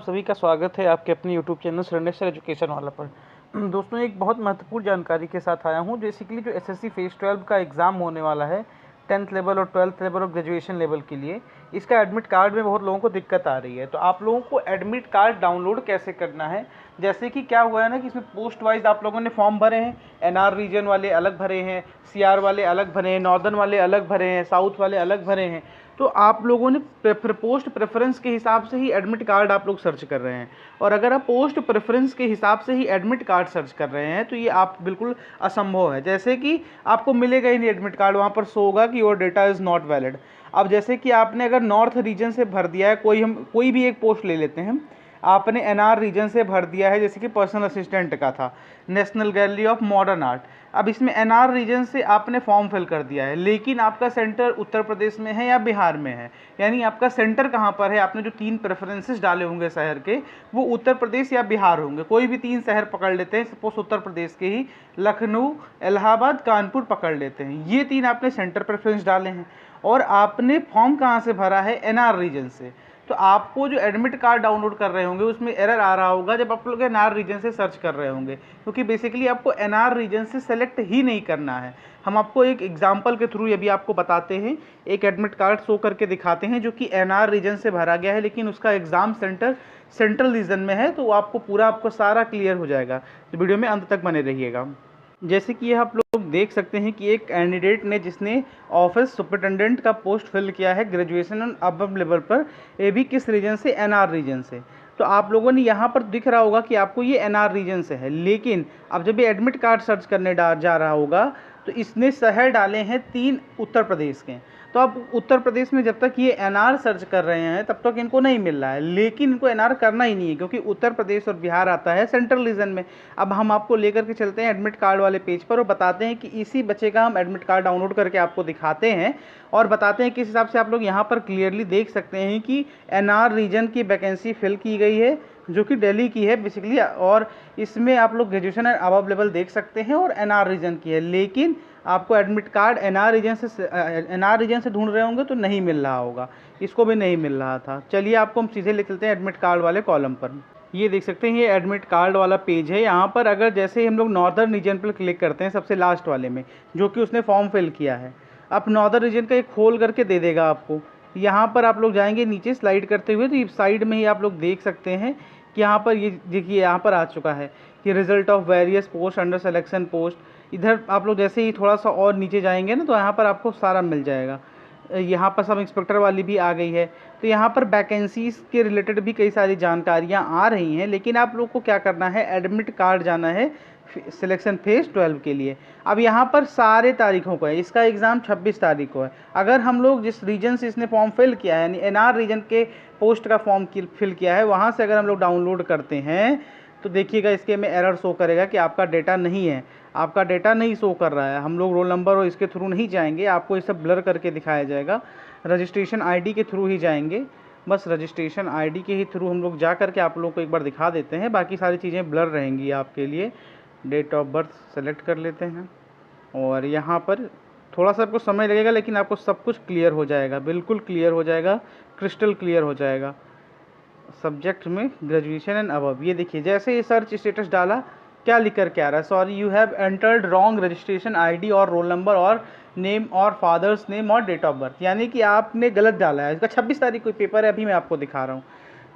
सभी का स्वागत है आपके अपने यूट्यूब चैनल सरेंडर एजुकेशन वाला पर। दोस्तों, एक बहुत महत्वपूर्ण जानकारी के साथ आया हूँ। बेसिकली जो एसएससी फेज 12 का एग्ज़ाम होने वाला है 10th लेवल और 12th लेवल और ग्रेजुएशन लेवल के लिए, इसका एडमिट कार्ड में बहुत लोगों को दिक्कत आ रही है। तो आप लोगों को एडमिट कार्ड डाउनलोड कैसे करना है, जैसे कि क्या हुआ है ना कि इसमें पोस्ट वाइज आप लोगों ने फॉर्म भरे हैं। एनआर रीजन वाले अलग भरे हैं, सीआर वाले अलग भरे हैं, नॉर्दर्न वाले अलग भरे हैं, साउथ वाले अलग भरे हैं। तो आप लोगों ने पोस्ट प्रेफरेंस के हिसाब से ही एडमिट कार्ड आप लोग सर्च कर रहे हैं। और अगर आप पोस्ट प्रेफरेंस के हिसाब से ही एडमिट कार्ड सर्च कर रहे हैं तो ये आप बिल्कुल असंभव है। जैसे कि आपको मिलेगा ही नहीं एडमिट कार्ड, वहाँ पर शो होगा कि your data is not valid. अब जैसे कि आपने अगर नॉर्थ रीजन से भर दिया है, कोई भी एक पोस्ट ले लेते हैं, आपने एनआर रीजन से भर दिया है, जैसे कि पर्सनल असिस्टेंट का था, national gallery of modern art. अब इसमें एनआर रीजन से आपने फॉर्म फिल कर दिया है, लेकिन आपका सेंटर उत्तर प्रदेश में है या बिहार में है, यानी आपका सेंटर कहाँ पर है। आपने जो 3 प्रेफरेंसेस डाले होंगे शहर के, वो उत्तर प्रदेश या बिहार होंगे। कोई भी 3 शहर पकड़ लेते हैं, सपोज उत्तर प्रदेश के ही लखनऊ, इलाहाबाद, कानपुर पकड़ लेते हैं। ये 3 आपने सेंटर प्रेफरेंस डाले हैं और आपने फॉर्म कहाँ से भरा है, एनआर रीजन से। तो आपको जो एडमिट कार्ड डाउनलोड कर रहे होंगे उसमें एरर आ रहा होगा जब आप लोग एनआर रीजन से सर्च कर रहे होंगे, क्योंकि बेसिकली आपको एनआर रीजन से सेलेक्ट ही नहीं करना है। हम आपको एक एग्जांपल के थ्रू ये भी आपको बताते हैं, एक एडमिट कार्ड शो करके दिखाते हैं जो कि एनआर रीजन से भरा गया है, लेकिन उसका एग्ज़ाम सेंटर सेंट्रल रीजन में है। तो आपको सारा क्लियर हो जाएगा। तो वीडियो में अंत तक बने रहिएगा। जैसे कि आप लोग देख सकते हैं कि एक कैंडिडेट ने जिसने ऑफिस सुपरिटेंडेंट का पोस्ट फिल किया है ग्रेजुएशन और अबव लेवल पर, ये भी किस रीजन से, एनआर रीजन से। तो आप लोगों ने यहाँ पर दिख रहा होगा कि आपको ये एनआर रीजन से है, लेकिन अब जब ये एडमिट कार्ड सर्च करने जा रहा होगा तो इसने शहर डाले हैं 3 उत्तर प्रदेश के। तो अब उत्तर प्रदेश में जब तक ये एनआर सर्च कर रहे हैं तब तक इनको नहीं मिल रहा है, लेकिन इनको एनआर करना ही नहीं है क्योंकि उत्तर प्रदेश और बिहार आता है सेंट्रल रीजन में। अब हम आपको लेकर के चलते हैं एडमिट कार्ड वाले पेज पर और बताते हैं कि इसी बच्चे का हम एडमिट कार्ड डाउनलोड करके आपको दिखाते हैं और बताते हैं किस हिसाब से आप लोग यहाँ पर क्लियरली देख सकते हैं कि एनआर रीजन की वैकेंसी फिल की गई है जो कि दिल्ली की है बेसिकली। और इसमें आप लोग ग्रेजुएशन एंड अबव लेवल देख सकते हैं और एनआर रीजन की है, लेकिन आपको एडमिट कार्ड एनआर रीजन से ढूंढ रहे होंगे तो नहीं मिल रहा होगा, इसको भी नहीं मिल रहा था। चलिए आपको हम सीधे ले चलते हैं एडमिट कार्ड वाले कॉलम पर। ये देख सकते हैं ये एडमिट कार्ड वाला पेज है। यहाँ पर अगर जैसे ही हम लोग नॉर्दर्न रीजन पर क्लिक करते हैं सबसे लास्ट वाले में, जो कि उसने फॉर्म फिल किया है, अब नॉर्दर्न रीजन का एक खोल करके दे देगा आपको। यहाँ पर आप लोग जाएंगे नीचे स्लाइड करते हुए, तो ये साइड में ही आप लोग देख सकते हैं कि यहाँ पर ये देखिए यहाँ पर आ चुका है कि result of various post under selection post. इधर आप लोग जैसे ही थोड़ा सा और नीचे जाएंगे ना तो यहाँ पर आपको सारा मिल जाएगा। यहाँ पर सब इंस्पेक्टर वाली भी आ गई है। तो यहाँ पर वैकेंसीज़ के रिलेटेड भी कई सारी जानकारियाँ आ रही हैं, लेकिन आप लोग को क्या करना है, एडमिट कार्ड जाना है सिलेक्शन फेज़ 12 के लिए। अब यहाँ पर सारे तारीखों को है, इसका एग्ज़ाम 26 तारीख को है। अगर हम लोग जिस रीजन से इसने फॉर्म फिल किया है यानी एनआर रीजन के पोस्ट का फॉर्म फिल किया है, वहाँ से अगर हम लोग डाउनलोड करते हैं तो देखिएगा इसके में एरर शो करेगा कि आपका डेटा नहीं है, आपका डेटा नहीं शो कर रहा है। हम लोग रोल नंबर और इसके थ्रू नहीं जाएंगे, आपको ये सब ब्लर करके दिखाया जाएगा। रजिस्ट्रेशन आईडी के थ्रू ही जाएंगे, बस रजिस्ट्रेशन आईडी के ही थ्रू हम लोग जा करके आप लोगों को एक बार दिखा देते हैं। बाकी सारी चीज़ें ब्लर रहेंगी आपके लिए। डेट ऑफ बर्थ सेलेक्ट कर लेते हैं और यहाँ पर थोड़ा सा आपको समय लगेगा, लेकिन आपको सब कुछ क्लियर हो जाएगा, बिल्कुल क्लियर हो जाएगा, क्रिस्टल क्लियर हो जाएगा। सब्जेक्ट में ग्रेजुएशन एंड अबव, ये देखिए जैसे ये सर्च स्टेटस डाला क्या लिख कर के आ रहा है, sorry you have entered wrong registration ID और रोल नंबर और नेम और फादर्स नेम और डेट ऑफ बर्थ, यानी कि आपने गलत डाला है। इसका 26 तारीख को पेपर है, अभी मैं आपको दिखा रहा हूँ।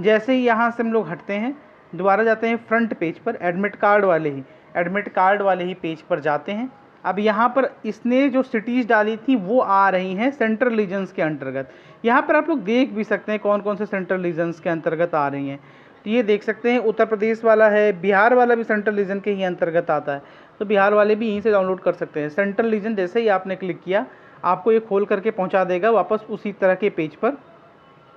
जैसे ही यहाँ से हम लोग हटते हैं, दोबारा जाते हैं फ्रंट पेज पर, एडमिट कार्ड वाले ही पेज पर जाते हैं। अब यहाँ पर इसने जो सिटीज़ डाली थी वो आ रही हैं सेंट्रल रीजन्स के अंतर्गत। यहाँ पर आप लोग देख भी सकते हैं कौन कौन से सेंट्रल रीजन्स के अंतर्गत आ रही हैं। तो ये देख सकते हैं उत्तर प्रदेश वाला है, बिहार वाला भी सेंट्रल रीजन के ही अंतर्गत आता है, तो बिहार वाले भी यहीं से डाउनलोड कर सकते हैं। सेंट्रल रीजन जैसे ही आपने क्लिक किया आपको ये खोल करके पहुँचा देगा वापस उसी तरह के पेज पर।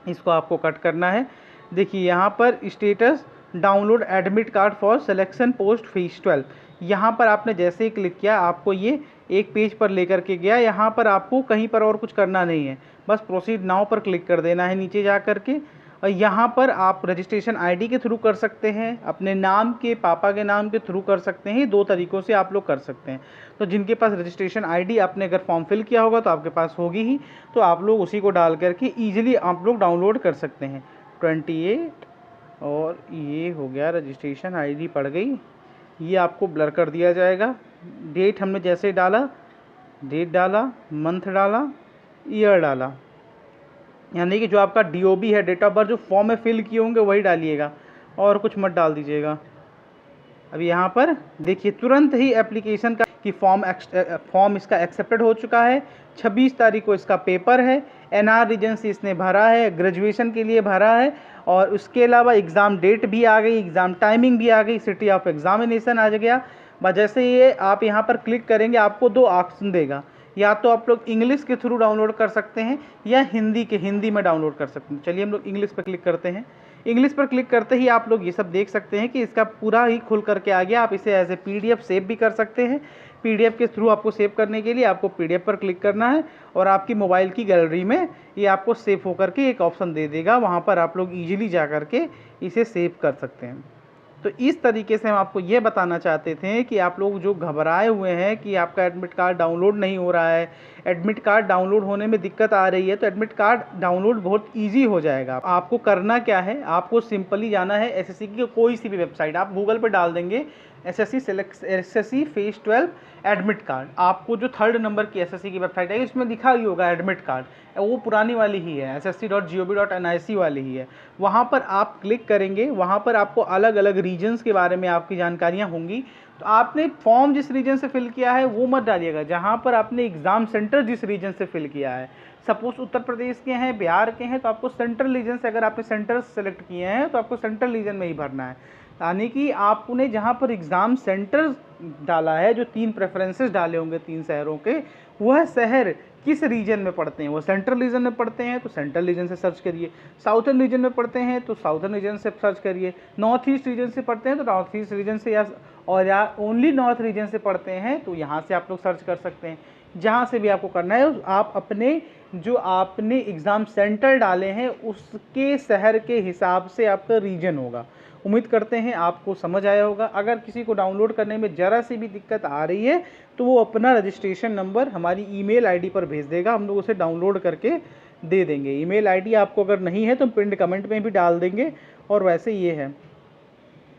इसको आपको कट करना है। देखिए यहाँ पर status download admit card for selection post phase 12, यहाँ पर आपने जैसे ही क्लिक किया आपको ये एक पेज पर लेकर के गया। यहाँ पर आपको कहीं पर और कुछ करना नहीं है, बस प्रोसीड नाउ पर क्लिक कर देना है नीचे जा कर के। और यहाँ पर आप रजिस्ट्रेशन आईडी के थ्रू कर सकते हैं, अपने नाम के पापा के नाम के थ्रू कर सकते हैं। 2 तरीक़ों से आप लोग कर सकते हैं। तो जिनके पास रजिस्ट्रेशन आईडी आपने अगर फॉर्म फिल किया होगा तो आपके पास होगी ही, तो आप लोग उसी को डाल करके ईजिली आप लोग डाउनलोड कर सकते हैं। 28 और ये हो गया रजिस्ट्रेशन आईडी पड़ गई, ये आपको ब्लर कर दिया जाएगा। डेट हमने जैसे डाला, डेट डाला, मंथ डाला, ईयर डाला, यानी कि जो आपका DOB है, डेट ऑफ बर्थ, जो फॉर्म में फिल किए होंगे वही डालिएगा और कुछ मत डाल दीजिएगा। अब यहाँ पर देखिए तुरंत ही एप्लीकेशन का कि फॉर्म इसका एक्सेप्टेड हो चुका है। 26 तारीख को इसका पेपर है। NR रीजन से इसने भरा है, ग्रेजुएशन के लिए भरा है, और उसके अलावा एग्ज़ाम डेट भी आ गई, एग्ज़ाम टाइमिंग भी आ गई, सिटी ऑफ एग्जामिनेशन आ गया। बस जैसे ये आप यहाँ पर क्लिक करेंगे आपको 2 ऑप्शन देगा, या तो आप लोग इंग्लिश के थ्रू डाउनलोड कर सकते हैं या हिंदी में डाउनलोड कर सकते हैं। चलिए हम लोग इंग्लिश पर क्लिक करते हैं। इंग्लिश पर क्लिक करते ही आप लोग ये सब देख सकते हैं कि इसका पूरा ही खुल करके आ गया। आप इसे एज ए PDF सेव भी कर सकते हैं। PDF के थ्रू आपको सेव करने के लिए आपको PDF पर क्लिक करना है और आपकी मोबाइल की गैलरी में ये आपको सेव होकर के एक ऑप्शन दे देगा, वहाँ पर आप लोग ईजिली जा करके इसे सेव कर सकते हैं। तो इस तरीके से हम आपको ये बताना चाहते थे कि आप लोग जो घबराए हुए हैं कि आपका एडमिट कार्ड डाउनलोड नहीं हो रहा है, एडमिट कार्ड डाउनलोड होने में दिक्कत आ रही है, तो एडमिट कार्ड डाउनलोड बहुत इजी हो जाएगा। आपको करना क्या है, आपको सिंपली जाना है SSC की कोई सी भी वेबसाइट, आप गूगल पर डाल देंगे SSC फेज 12 एडमिट कार्ड, आपको जो 3rd नंबर की SSC की वेबसाइट है इसमें दिखा ही होगा एडमिट कार्ड, वो पुरानी वाली ही है, ssc.gov.nic वाली ही है। वहाँ पर आप क्लिक करेंगे, वहाँ पर आपको अलग अलग रीजन्स के बारे में आपकी जानकारियाँ होंगी। तो आपने फॉर्म जिस रीजन से फिल किया है वो मत डालिएगा, जहाँ पर आपने एग्ज़ाम सेंटर जिस रीजन से फिल किया है। सपोज उत्तर प्रदेश के हैं, बिहार के हैं, तो आपको सेंट्रल रीजन से, अगर आपने सेंटर सेलेक्ट किए हैं तो आपको सेंट्रल रीजन में ही भरना है। यानी कि आपने जहाँ पर एग्ज़ाम सेंटर डाला है, जो 3 प्रेफरेंसेस डाले होंगे 3 शहरों के, वह शहर किस रीजन में पढ़ते हैं, वो सेंट्रल रीजन में पढ़ते हैं तो सेंट्रल रीजन से सर्च करिए, साउथर्न रीजन में पढ़ते हैं तो साउथर्न रीजन से सर्च करिए, नॉर्थ ईस्ट रीजन से पढ़ते हैं तो नॉर्थ ईस्ट रीजन से, या ओनली नॉर्थ रीजन से पढ़ते हैं तो यहाँ से आप लोग सर्च कर सकते हैं। जहाँ से भी आपको करना है आप अपने जो आपने एग्ज़ाम सेंटर डाले हैं उसके शहर के हिसाब से आपका रीजन होगा। उम्मीद करते हैं आपको समझ आया होगा। अगर किसी को डाउनलोड करने में ज़रा सी भी दिक्कत आ रही है तो वो अपना रजिस्ट्रेशन नंबर हमारी ईमेल आईडी पर भेज देगा, हम लोग उसे डाउनलोड करके दे देंगे। ईमेल आईडी आपको अगर नहीं है तो हम पिंड कमेंट में भी डाल देंगे। और वैसे ये है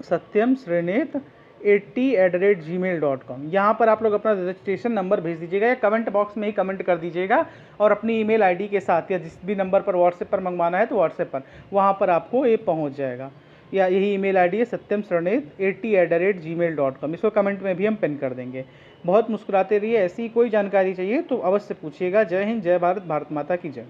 satyamsrinet80@gmail.com, यहाँ पर आप लोग अपना रजिस्ट्रेशन नंबर भेज दीजिएगा या कमेंट बॉक्स में ही कमेंट कर दीजिएगा, और अपनी ईमेल आईडी के साथ या जिस भी नंबर पर व्हाट्सएप पर मंगवाना है तो व्हाट्सएप पर, वहाँ पर आपको ये पहुँच जाएगा। या यही ईमेल आईडी है satyamsrinet80@gmail.com, इसको कमेंट में भी हम पिन कर देंगे। बहुत मुस्कुराते रहिए। ऐसी कोई जानकारी चाहिए तो अवश्य पूछिएगा। जय हिंद, जय भारत, भारत माता की जय।